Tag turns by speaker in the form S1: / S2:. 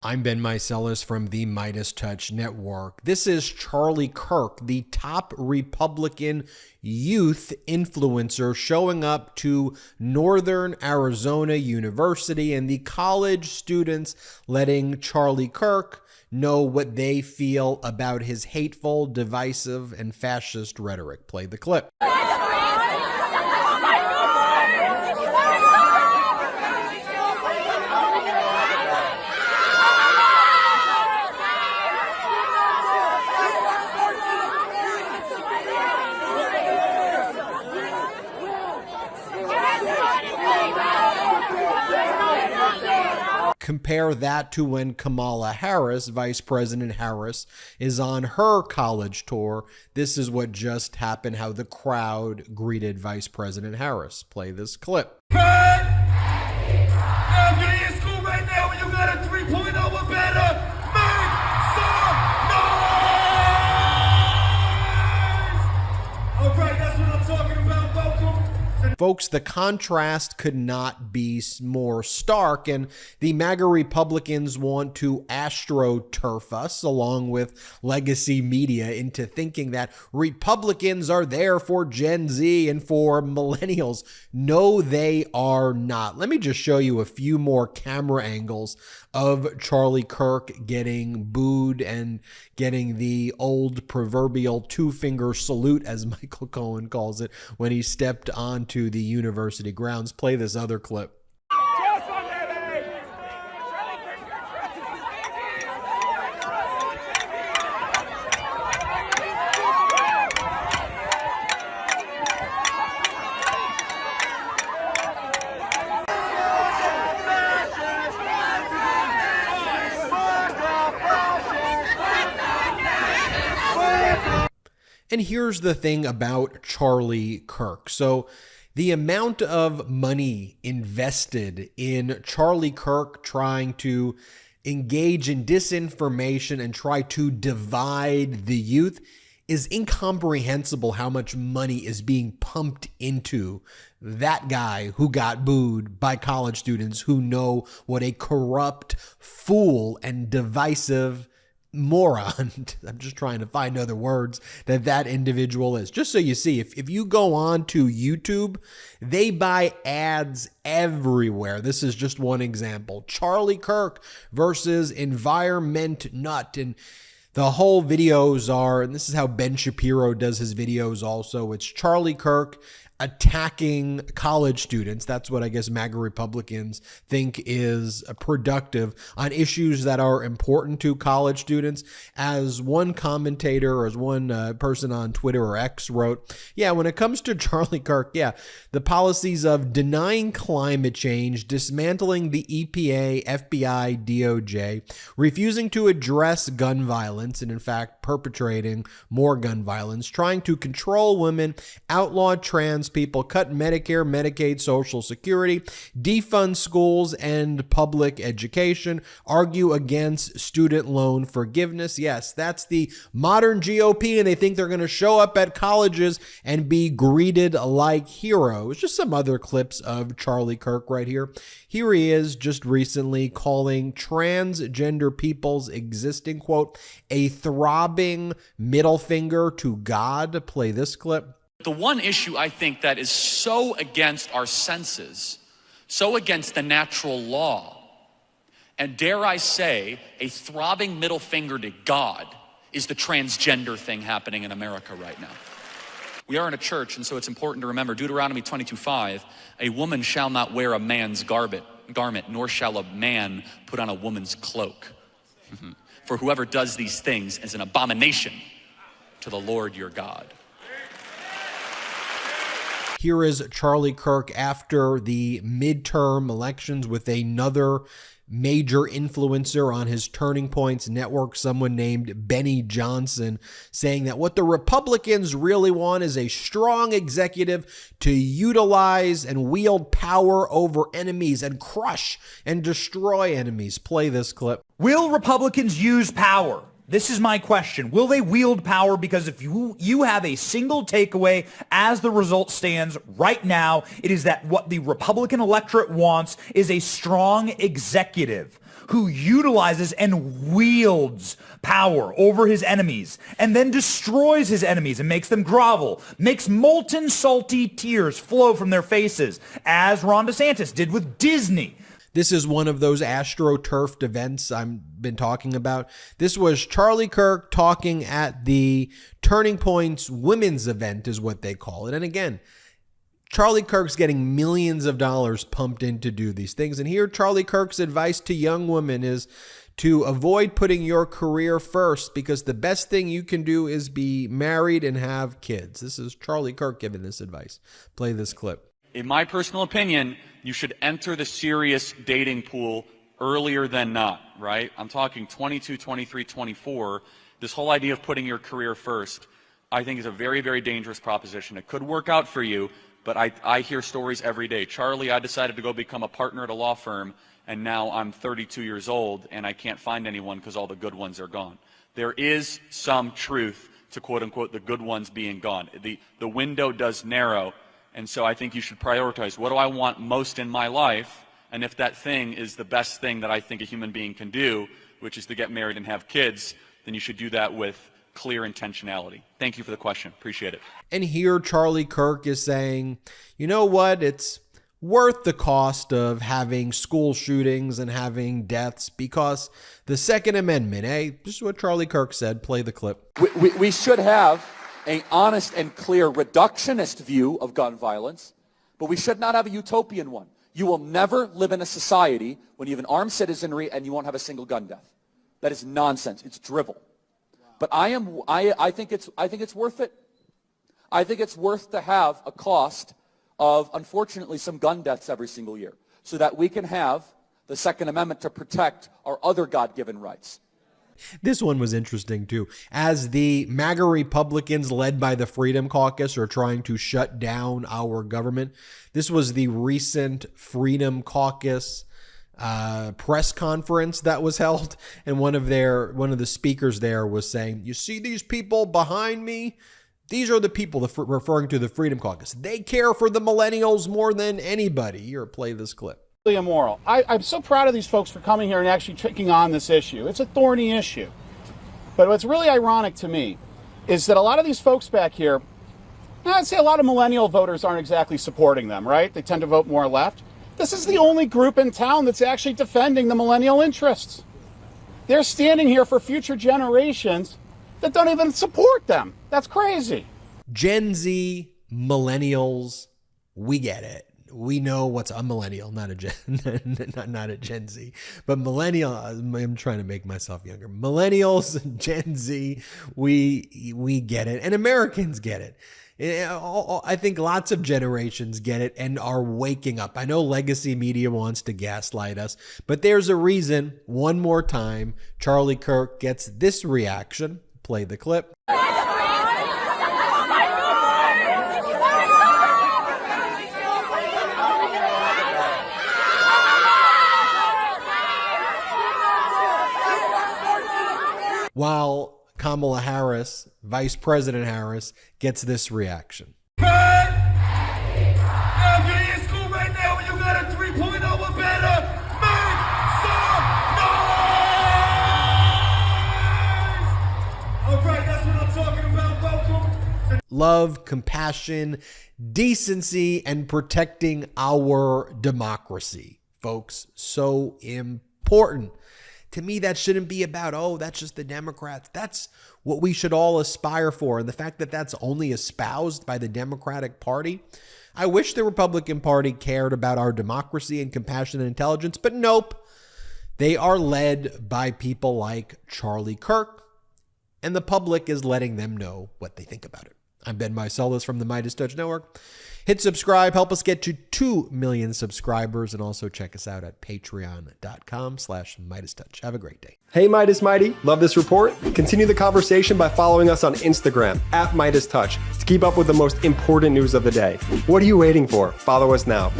S1: I'm Ben Meiselas from the MeidasTouch Network. This is Charlie Kirk, the top Republican youth influencer, showing up to Northern Arizona University, and the college students letting Charlie Kirk know what they feel about his hateful, divisive, and fascist rhetoric. Play the clip. Compare that to when Kamala Harris, Vice President Harris, is on her college tour. This is what just happened, how the crowd greeted Vice President Harris. Play this clip.
S2: You're in school right now and you got a 3.0 or better. Make some noise! All right, that's what I'm talking about. Welcome.
S1: Folks, the contrast could not be more stark, and the MAGA Republicans want to astroturf us, along with legacy media, into thinking that Republicans are there for Gen Z and for millennials. No, they are not. Let me just show you a few more camera angles of Charlie Kirk getting booed and getting the old proverbial two-finger salute, as Michael Cohen calls it, when he stepped onto the university grounds. Play this other clip. And here's the thing about Charlie Kirk. So the amount of money invested in Charlie Kirk trying to engage in disinformation and try to divide the youth is incomprehensible. How much money is being pumped into that guy who got booed by college students who know what a corrupt fool and divisive moron, I'm just trying to find other words, that individual is. Just so you see, if you go on to YouTube, they buy ads everywhere. This is just one example. Charlie Kirk versus Environment Nut. And the whole videos are, and this is how Ben Shapiro does his videos also, it's Charlie Kirk attacking college students. That's what I guess MAGA Republicans think is productive on issues that are important to college students. As one commentator, or as one person on Twitter or X wrote, yeah, when it comes to Charlie Kirk, yeah, the policies of denying climate change, dismantling the EPA, FBI, DOJ, refusing to address gun violence, and in fact perpetrating more gun violence, trying to control women, outlaw trans people, cut Medicare, Medicaid, Social Security, defund schools and public education, argue against student loan forgiveness. Yes, that's the modern GOP, and they think they're going to show up at colleges and be greeted like heroes. Just some other clips of Charlie Kirk right here. Here he is just recently calling transgender people's existing, quote, a throbbing middle finger to God. Play this clip.
S3: The one issue I think that is so against our senses, so against the natural law, and dare I say, a throbbing middle finger to God, is the transgender thing happening in America right now. We are in a church, and so it's important to remember Deuteronomy 22:5, a woman shall not wear a man's garment, nor shall a man put on a woman's cloak. For whoever does these things is an abomination to the Lord your God.
S1: Here is Charlie Kirk after the midterm elections with another major influencer on his Turning Points network, someone named Benny Johnson, saying that what the Republicans really want is a strong executive to utilize and wield power over enemies and crush and destroy enemies. Play this clip.
S4: Will Republicans use power? This is my question. Will they wield power? Because if you have a single takeaway as the result stands right now, it is that what the Republican electorate wants is a strong executive who utilizes and wields power over his enemies and then destroys his enemies and makes them grovel, makes molten salty tears flow from their faces, as Ron DeSantis did with Disney.
S1: This is one of those astroturfed events I've been talking about. This was Charlie Kirk talking at the Turning Point's women's event is what they call it. And again, Charlie Kirk's getting millions of dollars pumped in to do these things. And here Charlie Kirk's advice to young women is to avoid putting your career first, because the best thing you can do is be married and have kids. This is Charlie Kirk giving this advice. Play this clip.
S3: In my personal opinion, you should enter the serious dating pool earlier than not, right? I'm talking 22, 23, 24. This whole idea of putting your career first, I think, is a very, very dangerous proposition. It could work out for you, but I hear stories every day. Charlie, I decided to go become a partner at a law firm, and now I'm 32 years old, and I can't find anyone because all the good ones are gone. There is some truth to, quote-unquote, the good ones being gone. The window does narrow. And so I think you should prioritize, what do I want most in my life? And if that thing is the best thing that I think a human being can do, which is to get married and have kids, then you should do that with clear intentionality. Thank you for the question. Appreciate it.
S1: And here Charlie Kirk is saying, you know what? It's worth the cost of having school shootings and having deaths because the Second Amendment, this is what Charlie Kirk said. Play the clip.
S5: We should have an honest and clear reductionist view of gun violence, but we should not have a utopian one. You will never live in a society when you have an armed citizenry and you won't have a single gun death. That is nonsense. It's drivel. But I think it's worth it. I think it's worth to have a cost of, unfortunately, some gun deaths every single year so that we can have the Second Amendment to protect our other God-given rights.
S1: This one was interesting, too. As the MAGA Republicans led by the Freedom Caucus are trying to shut down our government, this was the recent Freedom Caucus press conference that was held. And one of the speakers there was saying, you see these people behind me? These are the people, referring to the Freedom Caucus. They care for the millennials more than anybody. Here, play this clip.
S6: Immoral. I'm so proud of these folks for coming here and actually taking on this issue. It's a thorny issue. But what's really ironic to me is that a lot of these folks back here, I'd say a lot of millennial voters aren't exactly supporting them, right? They tend to vote more left. This is the only group in town that's actually defending the millennial interests. They're standing here for future generations that don't even support them. That's crazy.
S1: Gen Z, millennials, we get it. We know what's a millennial, not a Gen Z, but millennial. I'm trying to make myself younger. Millennials, Gen Z, we get it, and Americans get it. I think lots of generations get it and are waking up. I know legacy media wants to gaslight us, but there's a reason. One more time, Charlie Kirk gets this reaction. Play the clip. While Kamala Harris, Vice President Harris, gets this reaction.
S2: If you're in school right now and you got a 3.0 or better, make some noise! All right, that's what I'm talking about. Welcome.
S1: Love, compassion, decency, and protecting our democracy, folks. So important. To me, that shouldn't be about, oh, that's just the Democrats. That's what we should all aspire for. And the fact that that's only espoused by the Democratic Party, I wish the Republican Party cared about our democracy and compassion and intelligence, but nope. They are led by people like Charlie Kirk, and the public is letting them know what they think about it. I'm Ben Meiselas from the MeidasTouch Network. Hit subscribe, help us get to 2 million subscribers, and also check us out at patreon.com/MeidasTouch. Have a great day.
S7: Hey, Meidas Mighty, love this report? Continue the conversation by following us on Instagram @MeidasTouch to keep up with the most important news of the day. What are you waiting for? Follow us now.